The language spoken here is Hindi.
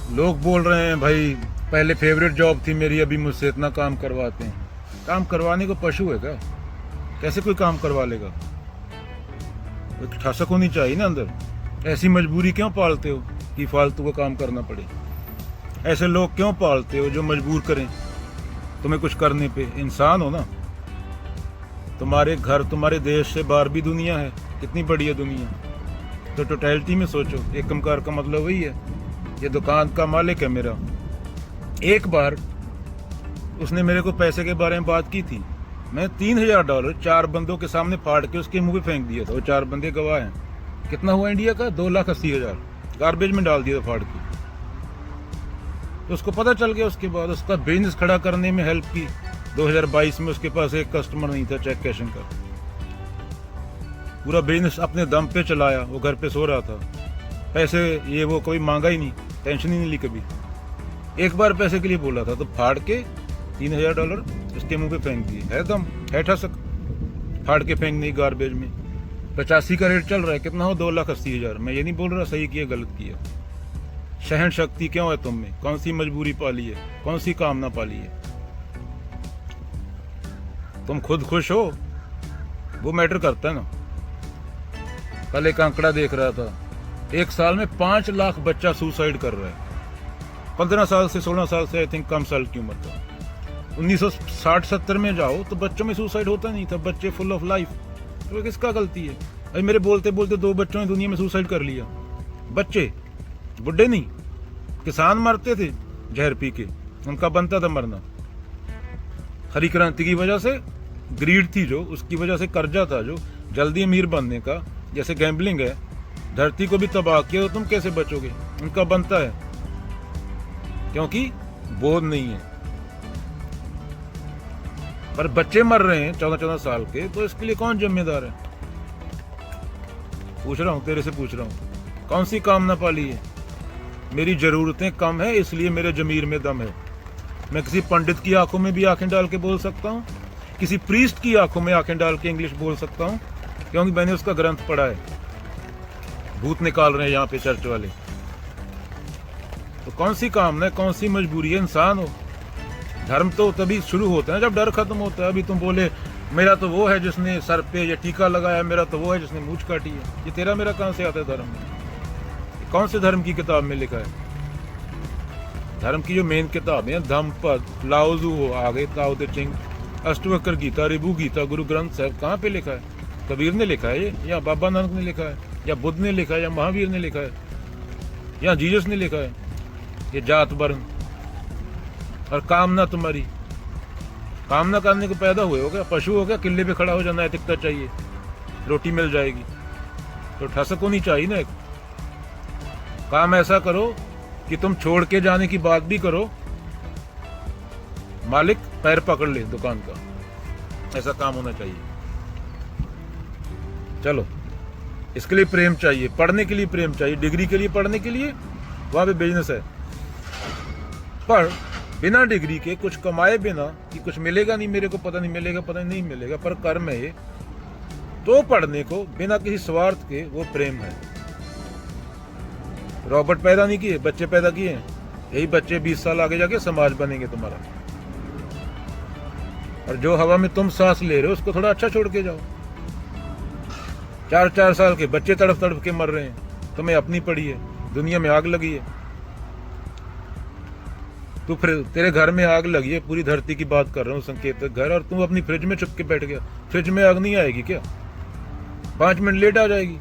लोग बोल रहे हैं भाई पहले फेवरेट जॉब थी मेरी, अभी मुझसे इतना काम करवाते हैं। काम करवाने को पशु है क्या? कैसे कोई काम करवा लेगा? एक ठसक होनी चाहिए ना अंदर। ऐसी मजबूरी क्यों पालते हो कि फालतू का काम करना पड़े? ऐसे लोग क्यों पालते हो जो मजबूर करें तुम्हें कुछ करने पे? इंसान हो ना। तुम्हारे घर, तुम्हारे देश से बाहर भी दुनिया है, कितनी बड़ी है दुनिया। तो टोटलिटी में सोचो। एक कमकार का मतलब वही है। ये दुकान का मालिक है मेरा। एक बार उसने मेरे को पैसे के बारे में बात की थी। मैं $3000 4 बंदों के सामने फाड़ के उसके मुंह पे फेंक दिया था। वो 4 बंदे गवाह हैं। कितना हुआ इंडिया का? 2,80,000 गार्बेज में डाल दिया था फाड़ के। तो उसको पता चल गया। उसके बाद उसका बिजनेस खड़ा करने में हेल्प की। 2022 में उसके पास एक कस्टमर नहीं था चेक कैशिंग का। पूरा बिजनेस अपने दम पे चलाया। वो घर पे सो रहा था। पैसे ये वो कभी मांगा ही नहीं, टेंशन ही नहीं ली कभी। एक बार पैसे के लिए बोला था तो फाड़ के $3000 उसके मुंह पे फेंक दिए। है दम, है ठसक। फाड़ के फेंकने की गार्बेज में। 85 का रेट चल रहा है। कितना हो? 2,80,000। मैं ये नहीं बोल रहा सही किया गलत किया। सहन शक्ति क्यों है तुम में? कौन सी मजबूरी पाली है? कौन सी कामना पाली है? तुम खुद खुश हो, वो मैटर करता है ना। कल एक आंकड़ा देख रहा था, एक साल में 5 लाख बच्चा सुसाइड कर रहा है। 15 साल से 16 साल से आई थिंक कम साल की उम्र का। 1960-70 में जाओ तो बच्चों में सुसाइड होता नहीं था। बच्चे फुल ऑफ लाइफ। तो किसका गलती है? अरे मेरे बोलते बोलते 2 बच्चों ने दुनिया में सुसाइड कर लिया। बच्चे, बुढ़े नहीं। किसान मरते थे जहर पी के, उनका बनता था मरना। हरी क्रांति की वजह से ग्रीड थी जो, उसकी वजह से कर्जा था जो, जल्दी अमीर बनने का। जैसे गैम्बलिंग है, धरती को भी तबाह किया तो तुम कैसे बचोगे? उनका बनता है, क्योंकि बोध नहीं है। पर बच्चे मर रहे हैं 14-14 साल के, तो इसके लिए कौन जिम्मेदार है? पूछ रहा हूं, तेरे से पूछ रहा हूं। कौन सी कामना पाली है? मेरी जरूरतें कम है इसलिए मेरे जमीर में दम है। मैं किसी पंडित की आंखों में भी आंखें डाल के बोल सकता हूँ, किसी प्रीस्ट की आंखों में आंखें डाल के इंग्लिश बोल सकता हूँ, क्योंकि मैंने उसका ग्रंथ पढ़ा है। भूत निकाल रहे हैं यहाँ पे चर्च वाले। तो कौन सी कामना है, कौन सी मजबूरी है? इंसान हो। धर्म तो तभी शुरू होता है जब डर खत्म होता है। अभी तुम बोले मेरा तो वो है जिसने सर पे ये टीका लगाया, मेरा तो वो है जिसने मूंछ काटी है। ये तेरा मेरा कहां से आता है धर्म में? कौन से धर्म की किताब में लिखा है? धर्म की जो मेन किताब है, धम्मपद, लाओजू हो, आगे ताओ ते चिंग, अष्टवक्र गीता, रिभु गीता, गुरु ग्रंथ साहब, कहाँ पे लिखा है? कबीर ने लिखा है ये, या बाबा नानक ने लिखा है, या बुद्ध ने लिखा है, या महावीर ने लिखा है, या जीसस ने लिखा है? ये जात वर्ण और कामना तुम्हारी। कामना करने को पैदा हुए हो क्या? पशु हो क्या? किले पे खड़ा हो जाना नैतिकता चाहिए, रोटी मिल जाएगी। तो ठसक होनी चाहिए ना। एक काम ऐसा करो कि तुम छोड़ के जाने की बात भी करो, मालिक पैर पकड़ ले दुकान का। ऐसा काम होना चाहिए। चलो, इसके लिए प्रेम चाहिए, पढ़ने के लिए प्रेम चाहिए, डिग्री के लिए पढ़ने के लिए वहां पे बिजनेस है। पर बिना डिग्री के कुछ कमाए बिना कि कुछ मिलेगा नहीं, मेरे को पता नहीं मिलेगा, पता नहीं मिलेगा, पर कर्म है ये। तो पढ़ने को बिना किसी स्वार्थ के, वो प्रेम है। रॉबर्ट पैदा नहीं किए, बच्चे पैदा किए हैं। यही बच्चे 20 साल आगे जाके समाज बनेंगे तुम्हारा। और जो हवा में तुम सांस ले रहे हो उसको थोड़ा अच्छा छोड़ के जाओ। 4-4 साल के बच्चे तड़प तड़प के मर रहे हैं, तुम्हें अपनी पड़ी है। दुनिया में आग लगी है। तू फिर तेरे घर में आग लगी है, पूरी धरती की बात कर रहा हूँ, संकेतक घर, और तू अपनी फ्रिज में छुप के बैठ गया। फ्रिज में आग नहीं आएगी क्या? 5 मिनट लेट आ जाएगी।